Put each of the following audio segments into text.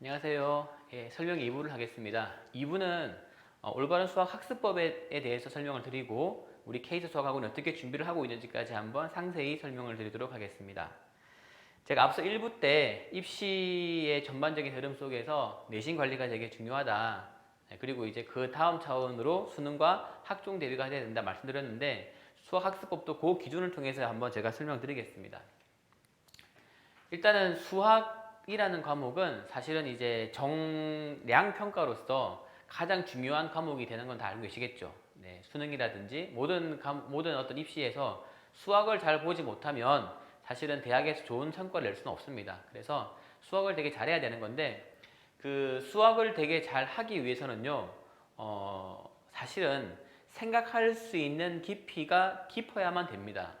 안녕하세요. 설명 2부를 하겠습니다. 2부는 올바른 수학 학습법에 대해서 설명을 드리고 우리 케이스 수학학원은 어떻게 준비를 하고 있는지까지 한번 상세히 설명을 드리도록 하겠습니다. 제가 앞서 1부 때 입시의 전반적인 흐름 속에서 내신 관리가 되게 중요하다. 그리고 이제 그 다음 차원으로 수능과 학종 대비가 해야 된다 말씀드렸는데 수학 학습법도 그 기준을 통해서 한번 제가 설명드리겠습니다. 일단은 수학이라는 과목은 사실은 이제 정량 평가로서 가장 중요한 과목이 되는 건 다 알고 계시겠죠. 네, 수능이라든지 모든 어떤 입시에서 수학을 잘 보지 못하면 사실은 대학에서 좋은 성과를 낼 수는 없습니다. 그래서 수학을 되게 잘해야 되는 건데 그 수학을 되게 잘 하기 위해서는요, 사실은 생각할 수 있는 깊이가 깊어야만 됩니다.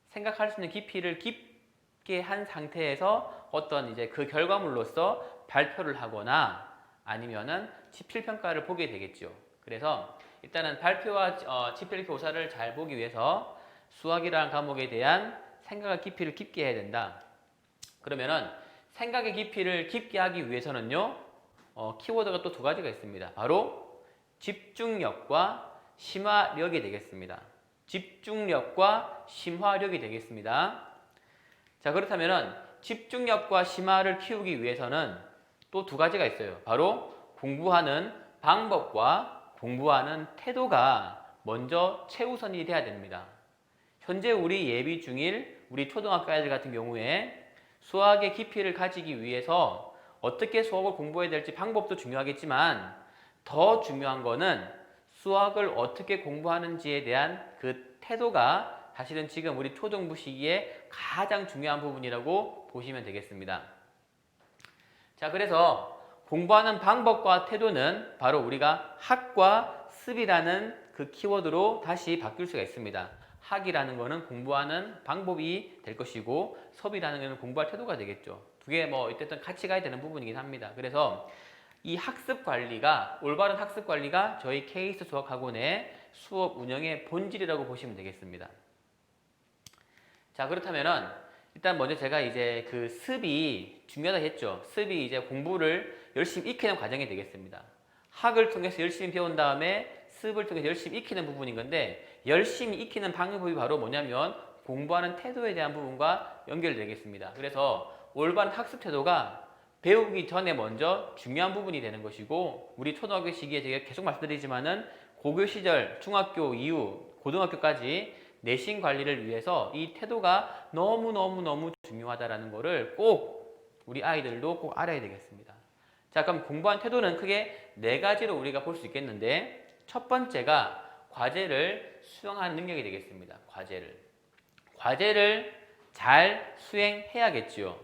생각할 수 있는 깊이를 깊게 한 상태에서 어떤 이제 그 결과물로서 발표를 하거나 아니면은 지필평가를 보게 되겠죠. 그래서 일단은 발표와 지필교사를 잘 보기 위해서 수학이라는 과목에 대한 생각의 깊이를 깊게 해야 된다. 그러면은 생각의 깊이를 깊게 하기 위해서는요, 키워드가 또 두 가지가 있습니다. 바로 집중력과 심화력이 되겠습니다. 집중력과 심화력이 되겠습니다. 자, 그렇다면은 집중력과 심화를 키우기 위해서는 또 두 가지가 있어요. 바로 공부하는 방법과 공부하는 태도가 먼저 최우선이 돼야 됩니다. 현재 우리 예비 중일 우리 초등학교 아이들 같은 경우에 수학의 깊이를 가지기 위해서 어떻게 수학을 공부해야 될지 방법도 중요하겠지만 더 중요한 거는 수학을 어떻게 공부하는지에 대한 그 태도가 사실은 지금 우리 초등부 시기에 가장 중요한 부분이라고 보시면 되겠습니다. 자, 그래서 공부하는 방법과 태도는 바로 우리가 학과 습이라는 그 키워드로 다시 바뀔 수가 있습니다. 학이라는 거는 공부하는 방법이 될 것이고 섭이라는 거는 공부할 태도가 되겠죠. 두 개 뭐 어쨌든 같이 가야 되는 부분이긴 합니다. 그래서 이 학습 관리가 올바른 학습 관리가 저희 케이스 수학학원의 수업 운영의 본질이라고 보시면 되겠습니다. 자, 그렇다면은 일단 먼저 제가 이제 그 습이 중요하다 했죠. 습이 이제 공부를 열심히 익히는 과정이 되겠습니다. 학을 통해서 열심히 배운 다음에 습을 통해서 열심히 익히는 부분인 건데 열심히 익히는 방법이 바로 뭐냐면 공부하는 태도에 대한 부분과 연결되겠습니다. 그래서 올바른 학습 태도가 배우기 전에 먼저 중요한 부분이 되는 것이고 우리 초등학교 시기에 제가 계속 말씀드리지만은 고교 시절, 중학교 이후, 고등학교까지 내신 관리를 위해서 이 태도가 너무너무 중요하다라는 거를 꼭 우리 아이들도 꼭 알아야 되겠습니다. 자, 그럼 공부한 태도는 크게 네 가지로 우리가 볼 수 있겠는데 첫 번째가 과제를 수행하는 능력이 되겠습니다. 과제를 잘 수행해야겠지요.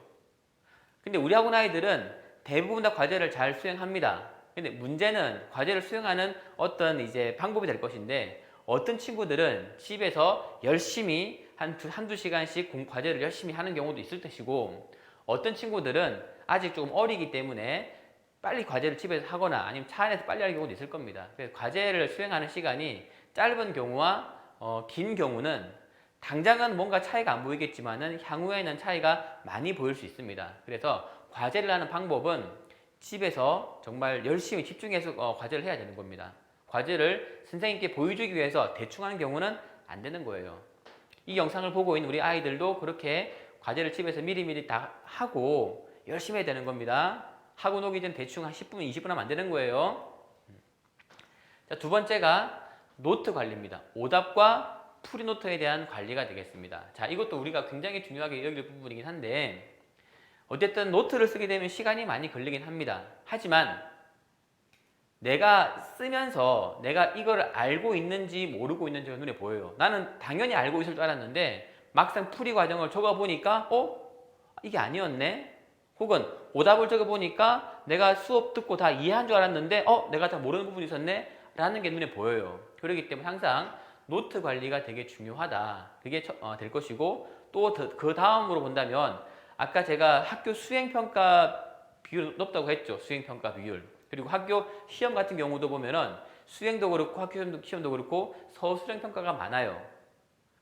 근데 우리 학원 아이들은 대부분 다 과제를 잘 수행합니다. 근데 문제는 과제를 수행하는 어떤 이제 방법이 될 것인데 어떤 친구들은 집에서 열심히 한두 시간씩 과제를 열심히 하는 경우도 있을 것이고 어떤 친구들은 아직 조금 어리기 때문에 빨리 과제를 집에서 하거나 아니면 차 안에서 빨리 하는 경우도 있을 겁니다. 그래서 과제를 수행하는 시간이 짧은 경우와 긴 경우는 당장은 뭔가 차이가 안 보이겠지만은 향후에는 차이가 많이 보일 수 있습니다. 그래서 과제를 하는 방법은 집에서 정말 열심히 집중해서 과제를 해야 되는 겁니다. 과제를 선생님께 보여주기 위해서 대충 하는 경우는 안 되는 거예요. 이 영상을 보고 있는 우리 아이들도 그렇게 과제를 집에서 미리미리 다 하고 열심히 해야 되는 겁니다. 하고 노기 전 대충 한 10분, 20분 하면 안 되는 거예요. 자, 두 번째가 노트 관리입니다. 오답과 풀이노트에 대한 관리가 되겠습니다. 자, 이것도 우리가 굉장히 중요하게 여길 부분이긴 한데 어쨌든 노트를 쓰게 되면 시간이 많이 걸리긴 합니다. 하지만 내가 쓰면서 내가 이걸 알고 있는지 모르고 있는지가 눈에 보여요. 나는 당연히 알고 있을 줄 알았는데 막상 풀이 과정을 적어보니까 이게 아니었네? 혹은 오답을 적어보니까 내가 수업 듣고 다 이해한 줄 알았는데 내가 다 모르는 부분이 있었네? 라는 게 눈에 보여요. 그렇기 때문에 항상 노트 관리가 되게 중요하다. 그게 될 것이고 또 그 다음으로 본다면 아까 제가 학교 수행평가 비율 높다고 했죠. 수행평가 비율. 그리고 학교 시험 같은 경우도 보면은 수행도 그렇고 학교 시험도 그렇고 서술형평가가 많아요.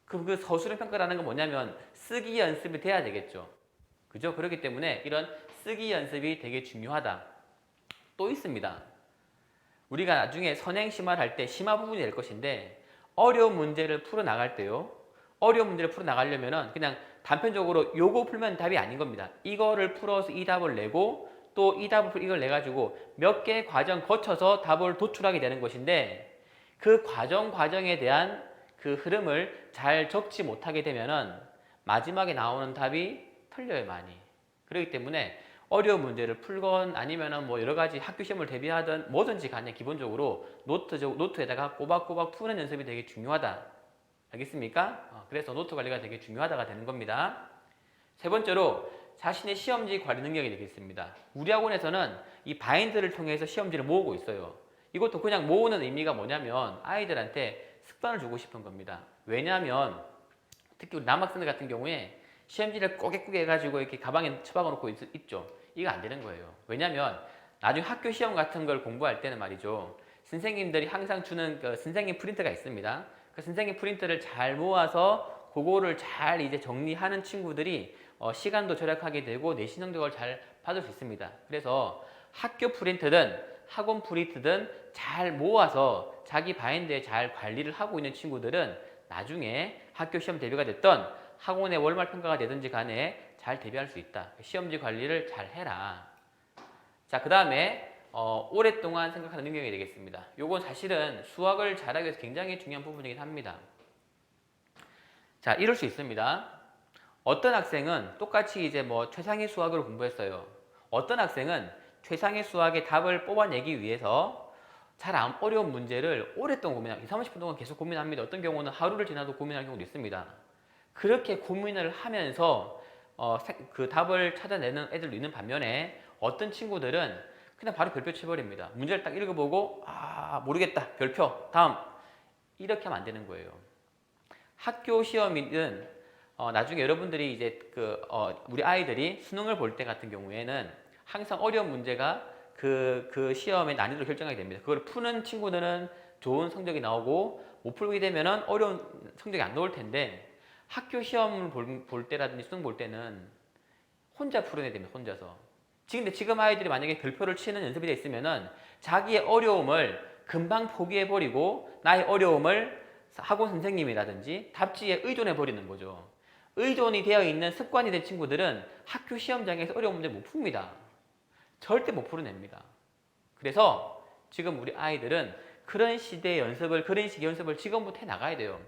그 서술형평가라는 건 뭐냐면 쓰기 연습이 돼야 되겠죠. 그죠? 그렇기 때문에 이런 쓰기 연습이 되게 중요하다. 또 있습니다. 우리가 나중에 선행 심화를 할 때 심화 부분이 될 것인데 어려운 문제를 풀어 나갈 때요. 어려운 문제를 풀어 나가려면은 그냥 단편적으로 요거 풀면 답이 아닌 겁니다. 이거를 풀어서 이 답을 내고 또 이 답을 이걸 내 가지고 몇 개의 과정 거쳐서 답을 도출하게 되는 것인데 그 과정에 대한 그 흐름을 잘 적지 못하게 되면은 마지막에 나오는 답이 틀려요, 많이. 그렇기 때문에 어려운 문제를 풀건 아니면은 뭐 여러 가지 학교 시험을 대비하든 뭐든지 간에 기본적으로 노트에다가 꼬박꼬박 푸는 연습이 되게 중요하다. 알겠습니까? 그래서 노트 관리가 되게 중요하다가 되는 겁니다. 세 번째로 자신의 시험지 관리 능력이 되겠습니다. 우리 학원에서는 이 바인드를 통해서 시험지를 모으고 있어요. 이것도 그냥 모으는 의미가 뭐냐면 아이들한테 습관을 주고 싶은 겁니다. 왜냐하면 특히 우리 남학생들 같은 경우에 시험지를 꼬개꼬개 해가지고 이렇게 가방에 처박아 놓고 있죠. 이거 안 되는 거예요. 왜냐하면 나중에 학교 시험 같은 걸 공부할 때는 말이죠. 선생님들이 항상 주는 그 선생님 프린트가 있습니다. 그 선생님 프린트를 잘 모아서 그거를 잘 이제 정리하는 친구들이 시간도 절약하게 되고 내신 성적을 잘 받을 수 있습니다. 그래서 학교 프린트든 학원 프린트든 잘 모아서 자기 바인드에 잘 관리를 하고 있는 친구들은 나중에 학교 시험 대비가 됐던 학원의 월말 평가가 되든지 간에 잘 대비할 수 있다. 시험지 관리를 잘 해라. 자, 그 다음에 오랫동안 생각하는 능력이 되겠습니다. 요건 사실은 수학을 잘하기 위해서 굉장히 중요한 부분이긴 합니다. 자, 이럴 수 있습니다. 어떤 학생은 똑같이 이제 뭐 최상위 수학을 공부했어요. 어떤 학생은 최상위 수학의 답을 뽑아내기 위해서 잘 안 어려운 문제를 오랫동안 고민합니다. 20, 30분 동안 계속 고민합니다. 어떤 경우는 하루를 지나도 고민할 경우도 있습니다. 그렇게 고민을 하면서 그 답을 찾아내는 애들도 있는 반면에 어떤 친구들은 그냥 바로 별표 쳐버립니다. 문제를 딱 읽어보고 모르겠다 별표 다음 이렇게 하면 안 되는 거예요. 학교 시험이든 나중에 여러분들이 이제 우리 아이들이 수능을 볼 때 같은 경우에는 항상 어려운 문제가 그 시험의 난이도를 결정하게 됩니다. 그걸 푸는 친구들은 좋은 성적이 나오고 못 풀게 되면은 어려운 성적이 안 나올 텐데 학교 시험을 볼 때라든지 수능 볼 때는 혼자 풀어내야 됩니다. 혼자서. 지금 아이들이 만약에 별표를 치는 연습이 돼 있으면은 자기의 어려움을 금방 포기해버리고 나의 어려움을 학원 선생님이라든지 답지에 의존해버리는 거죠. 의존이 되어 있는 습관이 된 친구들은 학교 시험장에서 어려운 문제 못 풉니다. 절대 못 풀어냅니다. 그래서 지금 우리 아이들은 그런 식의 연습을 지금부터 해 나가야 돼요.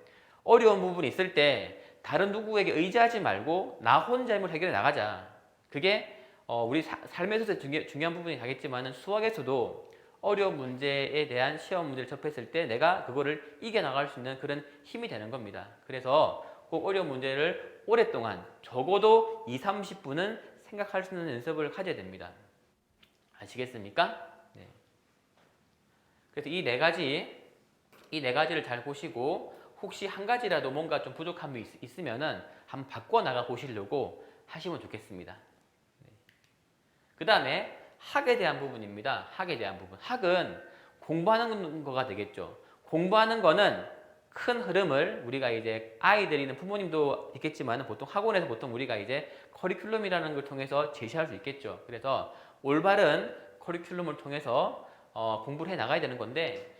어려운 부분이 있을 때 다른 누구에게 의지하지 말고 나 혼자 힘을 해결해 나가자. 그게 우리 삶에서 중요한 부분이 가겠지만 수학에서도 어려운 문제에 대한 시험 문제를 접했을 때 내가 그거를 이겨나갈 수 있는 그런 힘이 되는 겁니다. 그래서 꼭 어려운 문제를 오랫동안 적어도 2, 30분은 생각할 수 있는 연습을 가져야 됩니다. 아시겠습니까? 네. 그래서 이 네 가지를 잘 보시고 혹시 한 가지라도 뭔가 좀 부족함이 있으면은 한번 바꿔 나가 보시려고 하시면 좋겠습니다. 네. 그 다음에 학에 대한 부분입니다. 학에 대한 부분. 학은 공부하는 거가 되겠죠. 공부하는 거는 큰 흐름을 우리가 이제 아이들이나 부모님도 있겠지만 보통 학원에서 보통 우리가 이제 커리큘럼이라는 걸 통해서 제시할 수 있겠죠. 그래서 올바른 커리큘럼을 통해서 공부를 해 나가야 되는 건데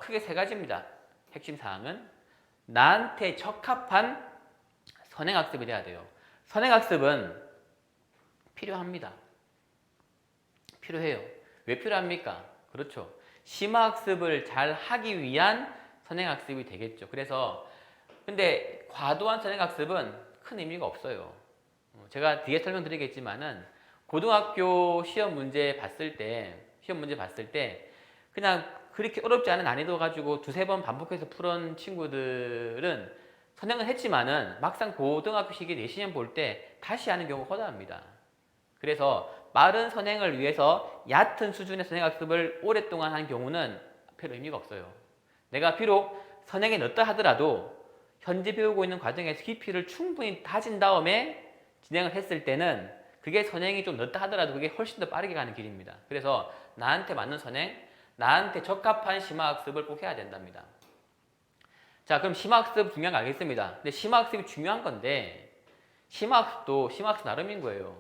크게 세 가지입니다. 핵심 사항은 나한테 적합한 선행학습이 돼야 돼요. 선행학습은 필요합니다. 필요해요. 왜 필요합니까? 그렇죠. 심화학습을 잘 하기 위한 선행학습이 되겠죠. 그래서 근데 과도한 선행학습은 큰 의미가 없어요. 제가 뒤에 설명드리겠지만은 고등학교 시험 문제 봤을 때 그냥 그렇게 어렵지 않은 난이도 가지고 두세 번 반복해서 풀은 친구들은 선행은 했지만은 막상 고등학교 시기에 내신을 볼 때 다시 하는 경우가 허다합니다. 그래서 빠른 선행을 위해서 얕은 수준의 선행학습을 오랫동안 한 경우는 별 의미가 없어요. 내가 비록 선행에 넣었다 하더라도 현재 배우고 있는 과정에서 깊이를 충분히 다진 다음에 진행을 했을 때는 그게 선행이 좀 넣었다 하더라도 그게 훨씬 더 빠르게 가는 길입니다. 그래서 나한테 맞는 선행, 나한테 적합한 심화학습을 꼭 해야 된답니다. 자, 그럼 심화학습 중요한 거 알겠습니다. 근데 심화학습이 중요한 건데 심화학습도 심화학습 나름인 거예요.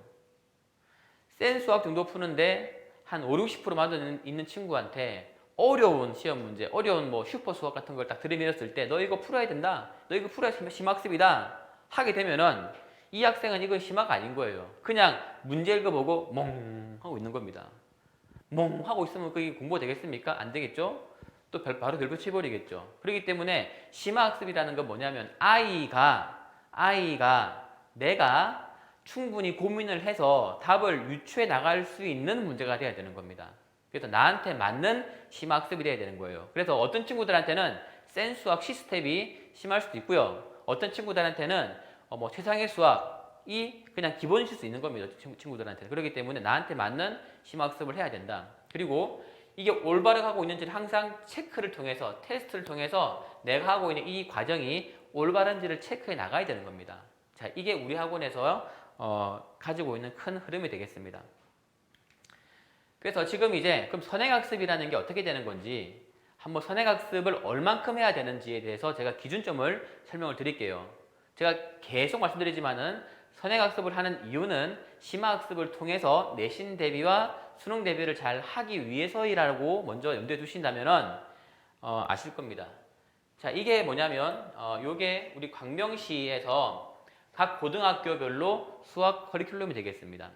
센 수학 정도 푸는데 한 5, 60% 맞아 있는 친구한테 어려운 시험 문제, 어려운 뭐 슈퍼 수학 같은 걸 딱 들이밀었을 때 너 이거 풀어야 된다. 너 이거 풀어야 심화학습이다. 하게 되면은 이 학생은 이건 심화가 아닌 거예요. 그냥 문제 읽어보고 멍 하고 있는 겁니다. 멍 하고 있으면 그게 공부가 되겠습니까? 안 되겠죠? 또 바로 결부치버리겠죠. 그렇기 때문에 심화학습이라는 건 뭐냐면 아이가 내가 충분히 고민을 해서 답을 유추해 나갈 수 있는 문제가 돼야 되는 겁니다. 그래서 나한테 맞는 심화학습이 돼야 되는 거예요. 그래서 어떤 친구들한테는 센 수학 시스템이 심할 수도 있고요. 어떤 친구들한테는 뭐 최상의 수학이 그냥 기본이실 수 있는 겁니다. 친구들한테는. 그렇기 때문에 나한테 맞는 심화학습을 해야 된다. 그리고 이게 올바르게 하고 있는지를 항상 체크를 통해서 테스트를 통해서 내가 하고 있는 이 과정이 올바른지를 체크해 나가야 되는 겁니다. 자, 이게 우리 학원에서 가지고 있는 큰 흐름이 되겠습니다. 그래서 지금 이제 그럼 선행학습이라는 게 어떻게 되는 건지 한번 선행학습을 얼만큼 해야 되는지에 대해서 제가 기준점을 설명을 드릴게요. 제가 계속 말씀드리지만은 선행학습을 하는 이유는 심화학습을 통해서 내신 대비와 수능 대비를 잘 하기 위해서이라고 먼저 염두에 두신다면은 아실 겁니다. 자, 이게 뭐냐면 요게 우리 광명시에서 각 고등학교별로 수학 커리큘럼이 되겠습니다.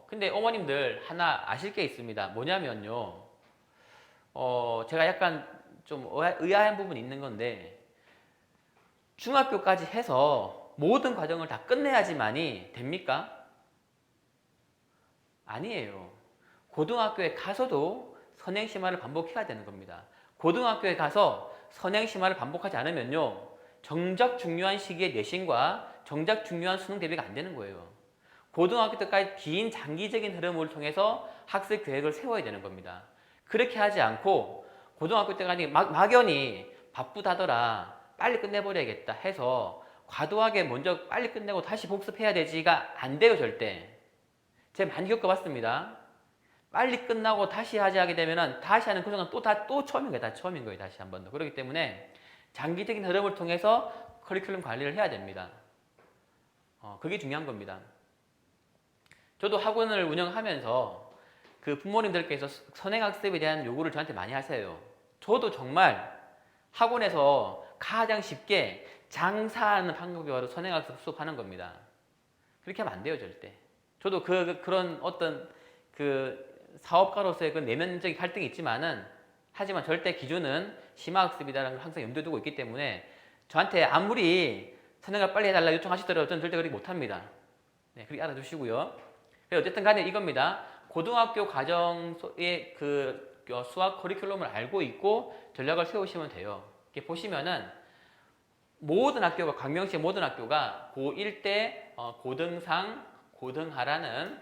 근데 어머님들 하나 아실 게 있습니다. 뭐냐면요. 제가 약간 좀 의아한 부분이 있는 건데 중학교까지 해서 모든 과정을 다 끝내야지만이 됩니까? 아니에요. 고등학교에 가서도 선행심화를 반복해야 되는 겁니다. 고등학교에 가서 선행심화를 반복하지 않으면요. 정작 중요한 시기에 내신과 정작 중요한 수능 대비가 안 되는 거예요. 고등학교 때까지 긴 장기적인 흐름을 통해서 학습 계획을 세워야 되는 겁니다. 그렇게 하지 않고 고등학교 때까지 막연히 바쁘다더라 빨리 끝내버려야겠다 해서 과도하게 먼저 빨리 끝내고 다시 복습해야 되지가 안 돼요. 절대. 제가 많이 겪어봤습니다. 빨리 끝나고 다시 하게 되면은 다시 하는 그 순간 또 처음인 거예요. 다 처음인 거예요. 다시 한 번 더. 그렇기 때문에 장기적인 흐름을 통해서 커리큘럼 관리를 해야 됩니다. 그게 중요한 겁니다. 저도 학원을 운영하면서 그 부모님들께서 선행학습에 대한 요구를 저한테 많이 하세요. 저도 정말 학원에서 가장 쉽게 장사하는 방법이 바로 선행학습 수업하는 겁니다. 그렇게 하면 안 돼요, 절대. 저도 그런 어떤 그 사업가로서의 그 내면적인 갈등이 있지만은 하지만 절대 기준은 심화학습이다라는 걸 항상 염두에 두고 있기 때문에 저한테 아무리 선행을 빨리 해달라 요청하시더라도 저는 절대 그렇게 못합니다. 네, 그렇게 알아두시고요. 어쨌든 간에 이겁니다. 고등학교 과정의 그 수학 커리큘럼을 알고 있고 전략을 세우시면 돼요. 이렇게 보시면은 모든 학교가 광명시의 모든 학교가 고1 때 고등상, 고등하라는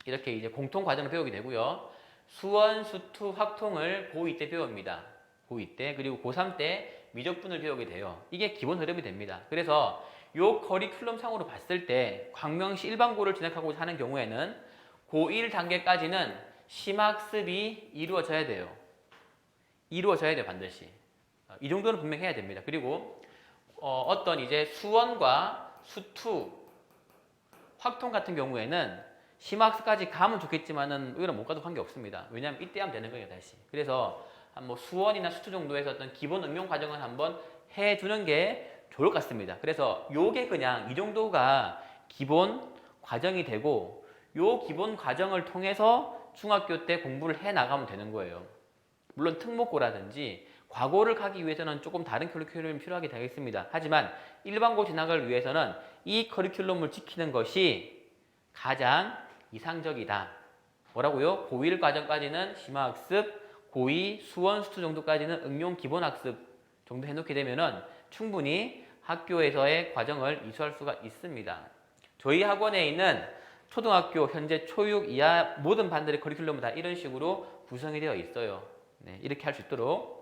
이렇게 이제 공통 과정을 배우게 되고요. 수원, 수투, 확통을 고2 때 배웁니다. 고2 때 그리고 고3 때 미적분을 배우게 돼요. 이게 기본 흐름이 됩니다. 그래서 요 커리큘럼 상으로 봤을 때 광명시 일반고를 진학하고 하는 경우에는 고1 단계까지는 심학습이 이루어져야 돼요. 이루어져야 돼요, 반드시. 이 정도는 분명히 해야 됩니다. 그리고 어떤 이제 수원과 수투, 확통 같은 경우에는 심학습까지 가면 좋겠지만은 이거는 못 가도 관계없습니다. 왜냐하면 이때 하면 되는 거예요, 다시. 그래서 뭐 수원이나 수투 정도에서 어떤 기본 응용 과정을 한번 해두는 게 좋을 것 같습니다. 그래서 요게 그냥 이 정도가 기본 과정이 되고 요 기본 과정을 통해서 중학교 때 공부를 해 나가면 되는 거예요. 물론 특목고라든지 과고를 가기 위해서는 조금 다른 커리큘럼이 필요하게 되겠습니다. 하지만 일반고 진학을 위해서는 이 커리큘럼을 지키는 것이 가장 이상적이다. 뭐라고요? 고1 과정까지는 심화학습, 고2 수원, 수투 정도까지는 응용 기본학습 정도 해놓게 되면은 충분히 학교에서의 과정을 이수할 수가 있습니다. 저희 학원에 있는 초등학교 현재 초6 이하 모든 반들의 커리큘럼은 다 이런 식으로 구성이 되어 있어요. 네, 이렇게 할 수 있도록.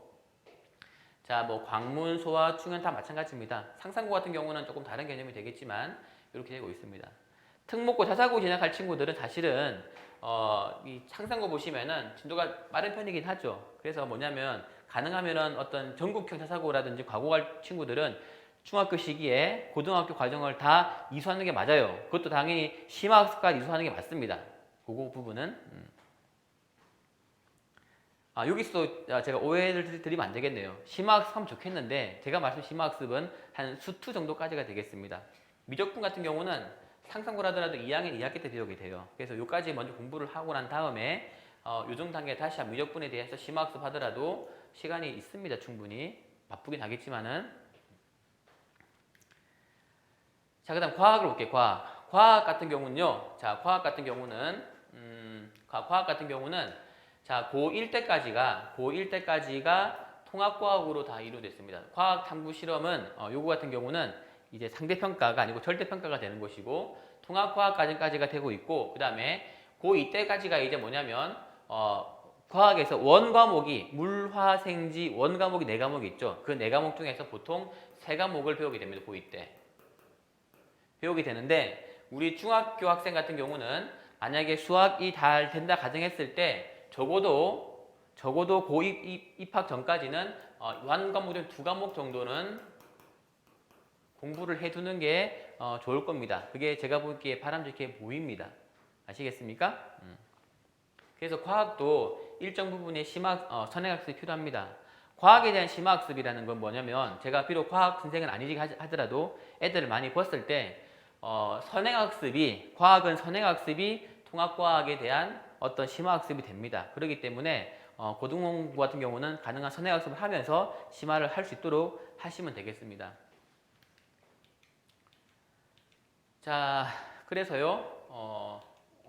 자, 뭐 광문, 소화, 충현 다 마찬가지입니다. 상상고 같은 경우는 조금 다른 개념이 되겠지만 이렇게 되고 있습니다. 특목고, 자사고 진학할 친구들은 사실은 이 상상고 보시면은 진도가 빠른 편이긴 하죠. 그래서 뭐냐면 가능하면은 어떤 전국형 자사고라든지 과고 갈 친구들은 중학교 시기에 고등학교 과정을 다 이수하는 게 맞아요. 그것도 당연히 심화학습까지 이수하는 게 맞습니다. 그거 부분은. 여기서 제가 오해를 드리면 안 되겠네요. 심화학습하면 좋겠는데 제가 말씀드린 심화학습은 한 수투 정도까지가 되겠습니다. 미적분 같은 경우는 상상고를 하더라도 2학년 2학기 때 배우게 돼요. 그래서 요까지 먼저 공부를 하고 난 다음에 요정 단계에 다시 한 미적분에 대해서 심화학습 하더라도 시간이 있습니다. 충분히. 바쁘긴 하겠지만은. 자, 그 다음 과학을 볼게요. 과학 같은 경우는요. 자, 과학 같은 경우는 자, 고1 때까지가 통합과학으로 다 이루어졌습니다. 과학 탐구 실험은 요거 같은 경우는 이제 상대평가가 아니고 절대평가가 되는 것이고 통합과학 과정까지가 되고 있고 그 다음에 고2 때까지가 이제 뭐냐면 과학에서 원 과목이 물화생지 원 과목이 4과목이 있죠. 그 4과목 중에서 보통 3과목을 배우게 됩니다. 고2 때. 배우게 되는데 우리 중학교 학생 같은 경우는 만약에 수학이 잘 된다 가정했을 때 적어도 고2 입학 전까지는 원 과목 중 2과목 정도는 공부를 해두는 게 좋을 겁니다. 그게 제가 보기에 바람직해 보입니다. 아시겠습니까? 그래서 과학도 일정 부분의 선행학습이 필요합니다. 과학에 대한 심화학습이라는 건 뭐냐면 제가 비록 과학 선생은 아니지 하더라도 애들을 많이 봤을 때 과학은 선행학습이 통합과학에 대한 어떤 심화학습이 됩니다. 그렇기 때문에 고등공부 같은 경우는 가능한 선행학습을 하면서 심화를 할 수 있도록 하시면 되겠습니다. 자, 그래서요.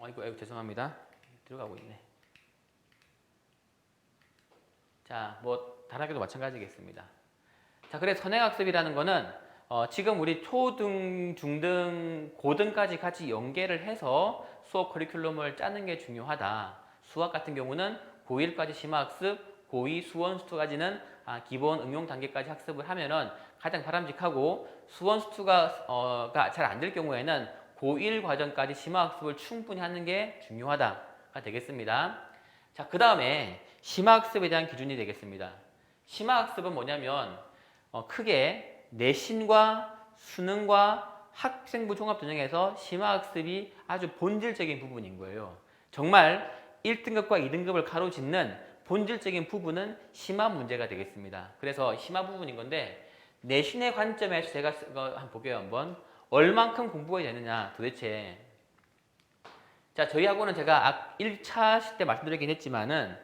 아이고 죄송합니다. 들어가고 있네. 자, 뭐 다른 학교도 마찬가지겠습니다. 자, 그래서 선행학습이라는 거는 지금 우리 초등, 중등, 고등까지 같이 연계를 해서 수업 커리큘럼을 짜는 게 중요하다. 수학 같은 경우는 고1까지 심화학습, 고2 수원수투까지는 기본 응용 단계까지 학습을 하면은 가장 바람직하고 수원수투가 잘 안 될 경우에는 고1 과정까지 심화학습을 충분히 하는 게 중요하다가 되겠습니다. 자, 그 다음에 심화학습에 대한 기준이 되겠습니다. 심화학습은 뭐냐면 크게 내신과 수능과 학생부 종합전형에서 심화학습이 아주 본질적인 부분인 거예요. 정말 1등급과 2등급을 가로짓는 본질적인 부분은 심화 문제가 되겠습니다. 그래서 심화 부분인 건데 내신의 관점에서 제가 한번 볼게요. 한번 얼만큼 공부해야 되느냐 도대체. 자, 저희 학원은 제가 1차 때 말씀드리긴 했지만은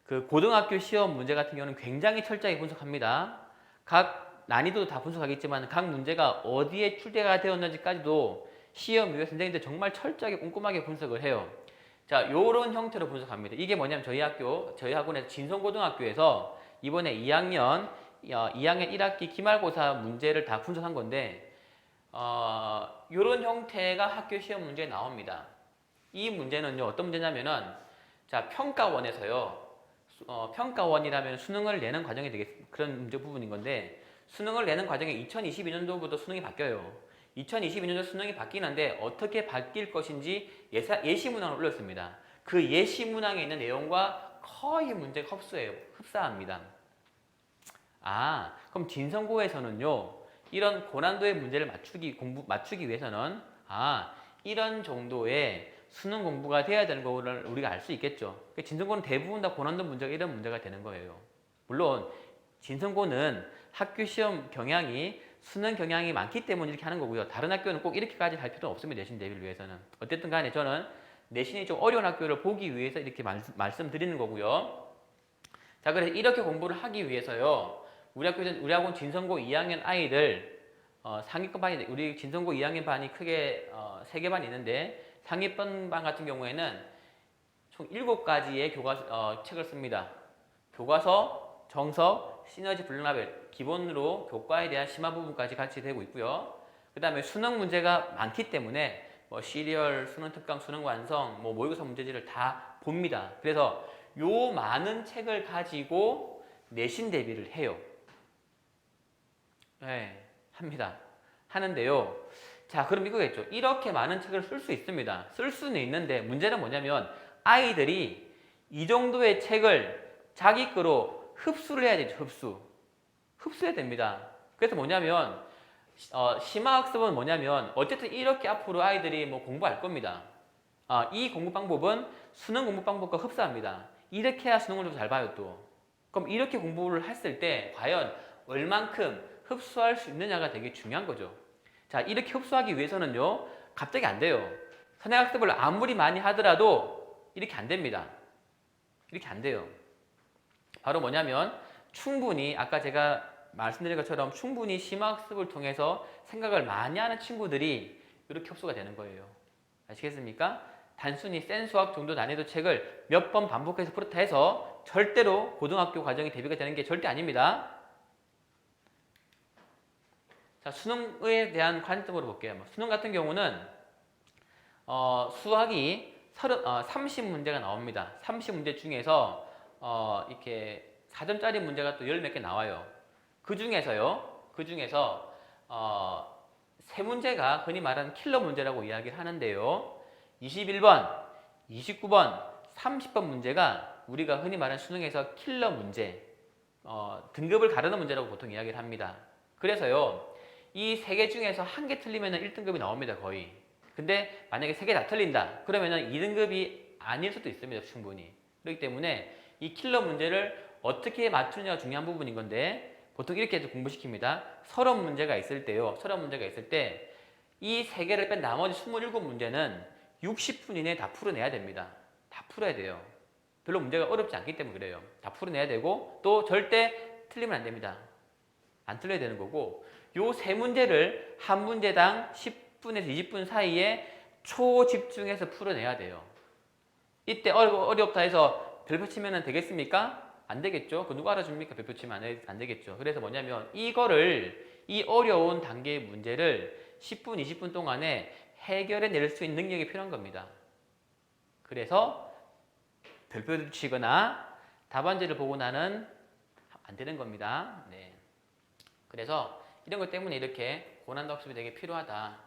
그 고등학교 시험 문제 같은 경우는 굉장히 철저하게 분석합니다. 각 난이도도 다 분석하겠지만 각 문제가 어디에 출제가 되었는지까지도 시험 이후에 선생님들 정말 철저하게 꼼꼼하게 분석을 해요. 자, 요런 형태로 분석합니다. 이게 뭐냐면 저희 학원에서 진성고등학교에서 이번에 2학년 1학기 기말고사 문제를 다 분석한 건데 요런 형태가 학교 시험 문제에 나옵니다. 이 문제는요, 어떤 문제냐면은 자, 평가원에서요. 평가원이라면 수능을 내는 과정이 그런 문제 부분인 건데 수능을 내는 과정에 2022년도부터 수능이 바뀌어요. 2022년도 수능이 바뀌는데 어떻게 바뀔 것인지 예시문항을 올렸습니다. 그 예시문항에 있는 내용과 거의 문제가 흡사합니다. 그럼 진성고에서는요. 이런 고난도의 문제를 맞추기 위해서는 이런 정도의 수능 공부가 돼야 되는 거를 우리가 알 수 있겠죠. 진성고는 대부분 다 고난도 문제가 이런 문제가 되는 거예요. 물론 진성고는 학교 시험 경향이 수능 경향이 많기 때문에 이렇게 하는 거고요. 다른 학교는 꼭 이렇게까지 할 필요는 없습니다. 내신 대비를 위해서는. 어쨌든 간에 저는 내신이 좀 어려운 학교를 보기 위해서 이렇게 말씀드리는 거고요. 자, 그래서 이렇게 공부를 하기 위해서요. 우리 학원 진성고 2학년 아이들 상위권 반이 우리 진성고 2학년 반이 크게 3개 반이 있는데 상위권 반 같은 경우에는 총 7가지의 책을 씁니다. 교과서, 정석, 시너지 블록라벨 기본으로 교과에 대한 심화 부분까지 같이 되고 있고요. 그 다음에 수능 문제가 많기 때문에 시리얼, 수능 특강, 수능 완성, 모의고사 문제지를 다 봅니다. 그래서 요 많은 책을 가지고 내신 대비를 해요. 네, 합니다. 하는데요. 자, 그럼 이거겠죠. 이렇게 많은 책을 쓸 수 있습니다. 쓸 수는 있는데 문제는 뭐냐면 아이들이 이 정도의 책을 자기 거로 흡수를 해야 되죠. 흡수해야 됩니다. 그래서 뭐냐면 심화학습은 뭐냐면 어쨌든 이렇게 앞으로 아이들이 뭐 공부할 겁니다. 이 공부 방법은 수능 공부 방법과 흡사합니다. 이렇게 해야 수능을 좀 잘 봐요 또. 그럼 이렇게 공부를 했을 때 과연 얼만큼 흡수할 수 있느냐가 되게 중요한 거죠. 자, 이렇게 흡수하기 위해서는요, 갑자기 안 돼요. 선행학습을 아무리 많이 하더라도 이렇게 안 됩니다. 이렇게 안 돼요. 바로 뭐냐면 충분히 아까 제가 말씀드린 것처럼 충분히 심화학습을 통해서 생각을 많이 하는 친구들이 이렇게 흡수가 되는 거예요. 아시겠습니까? 단순히 센 수학 정도 난이도 책을 몇 번 반복해서 풀었다 해서 절대로 고등학교 과정이 대비가 되는 게 절대 아닙니다. 자, 수능에 대한 관점으로 볼게요. 수능 같은 경우는 수학이 30문제가 나옵니다. 30문제 중에서 이렇게 4점짜리 문제가 또 열 몇 개 나와요. 그 중에서 3문제가 흔히 말하는 킬러 문제라고 이야기를 하는데요. 21번, 29번, 30번 문제가 우리가 흔히 말하는 수능에서 킬러 문제, 등급을 가르는 문제라고 보통 이야기를 합니다. 그래서요, 이 세 개 중에서 한 개 틀리면 1등급이 나옵니다, 거의. 근데 만약에 세 개 다 틀린다, 그러면 2등급이 아닐 수도 있습니다, 충분히. 그렇기 때문에 이 킬러 문제를 어떻게 맞추느냐가 중요한 부분인 건데, 보통 이렇게 해서 공부시킵니다. 서론 문제가 있을 때요, 이 세 개를 뺀 나머지 27문제는 60분 이내에 다 풀어내야 됩니다. 다 풀어야 돼요. 별로 문제가 어렵지 않기 때문에 그래요. 다 풀어내야 되고, 또 절대 틀리면 안 됩니다. 안 틀려야 되는 거고, 요 세 문제를 한 문제당 10분에서 20분 사이에 초집중해서 풀어내야 돼요. 이때 어렵다 해서 별표 치면 되겠습니까? 안 되겠죠. 그 누가 알아줍니까? 별표 치면 안 되겠죠. 그래서 뭐냐면 이 어려운 단계의 문제를 10분, 20분 동안에 해결해 낼 수 있는 능력이 필요한 겁니다. 그래서 별표를 치거나 답안지를 보고 나는 안 되는 겁니다. 네. 그래서 이런 것 때문에 이렇게 고난도 학습이 되게 필요하다.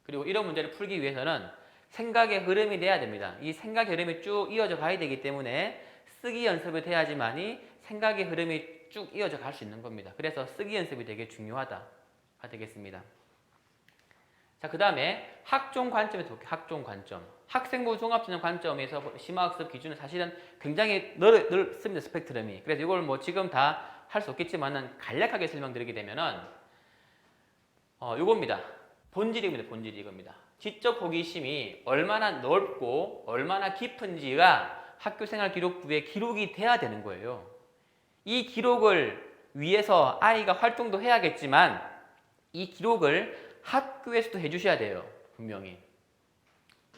그리고 이런 문제를 풀기 위해서는 생각의 흐름이 돼야 됩니다. 이 생각의 흐름이 쭉 이어져 가야 되기 때문에 쓰기 연습을 해야지만이 생각의 흐름이 쭉 이어져 갈 수 있는 겁니다. 그래서 쓰기 연습이 되게 중요하다가 되겠습니다. 자, 그 다음에 학종 관점에서 볼게요. 학종 관점. 학생부 종합전형 관점에서 심화학습 기준은 사실은 굉장히 넓습니다. 스펙트럼이. 그래서 이걸 뭐 지금 다 할 수 없겠지만은 간략하게 설명드리게 되면은 요겁니다. 본질입니다. 본질이 이겁니다. 지적 호기심이 얼마나 넓고 얼마나 깊은지가 학교생활 기록부에 기록이 돼야 되는 거예요. 이 기록을 위해서 아이가 활동도 해야겠지만 이 기록을 학교에서도 해주셔야 돼요. 분명히.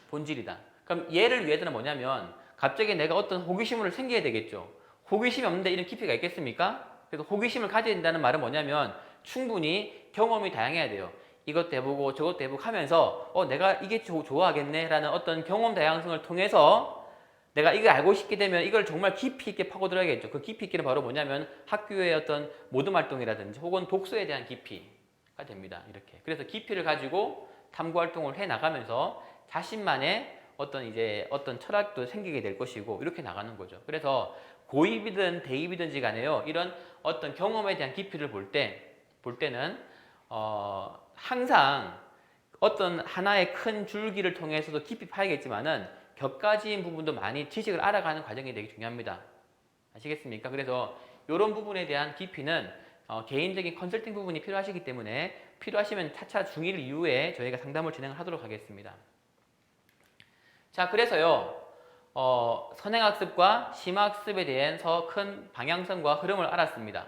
본질이다. 그럼 얘를 위해서는 뭐냐면 갑자기 내가 어떤 호기심을 생겨야 되겠죠. 호기심이 없는데 이런 깊이가 있겠습니까? 그래서 호기심을 가져야 된다는 말은 뭐냐면 충분히 경험이 다양해야 돼요. 이것도 해보고 저것도 해보고 하면서 내가 이게 좋아하겠네 라는 어떤 경험 다양성을 통해서 내가 이걸 알고 싶게 되면 이걸 정말 깊이 있게 파고들어야겠죠. 그 깊이 있기는 바로 뭐냐면 학교의 어떤 모든 활동이라든지 혹은 독서에 대한 깊이가 됩니다. 이렇게. 그래서 깊이를 가지고 탐구 활동을 해 나가면서 자신만의 어떤 철학도 생기게 될 것이고 이렇게 나가는 거죠. 그래서 고입이든 대입이든지 간에요. 이런 어떤 경험에 대한 깊이를 볼 때는 항상 어떤 하나의 큰 줄기를 통해서도 깊이 파야겠지만은 격가지인 부분도 많이 지식을 알아가는 과정이 되게 중요합니다. 아시겠습니까? 그래서 이런 부분에 대한 깊이는 개인적인 컨설팅 부분이 필요하시기 때문에 필요하시면 차차 중1 이후에 저희가 상담을 진행을 하도록 하겠습니다. 자, 그래서요. 선행학습과 심화학습에 대해서 큰 방향성과 흐름을 알았습니다.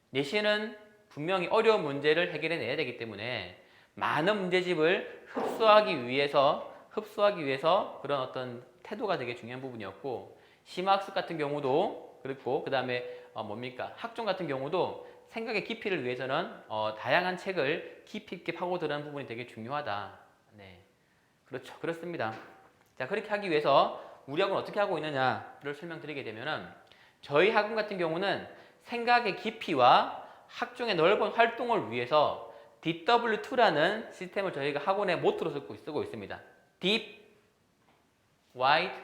내신은 분명히 어려운 문제를 해결해 내야 되기 때문에 많은 문제집을 흡수하기 위해서 그런 어떤 태도가 되게 중요한 부분이었고, 심화학습 같은 경우도 그렇고, 그 다음에 학종 같은 경우도 생각의 깊이를 위해서는 다양한 책을 깊이 있게 파고드는 부분이 되게 중요하다. 네, 그렇죠, 그렇습니다. 자, 그렇게 하기 위해서 우리 학원은 어떻게 하고 있느냐를 설명드리게 되면은 저희 학원 같은 경우는 생각의 깊이와 학종의 넓은 활동을 위해서 DW2라는 시스템을 저희가 학원의 모토로 쓰고 있습니다. Deep, Wide,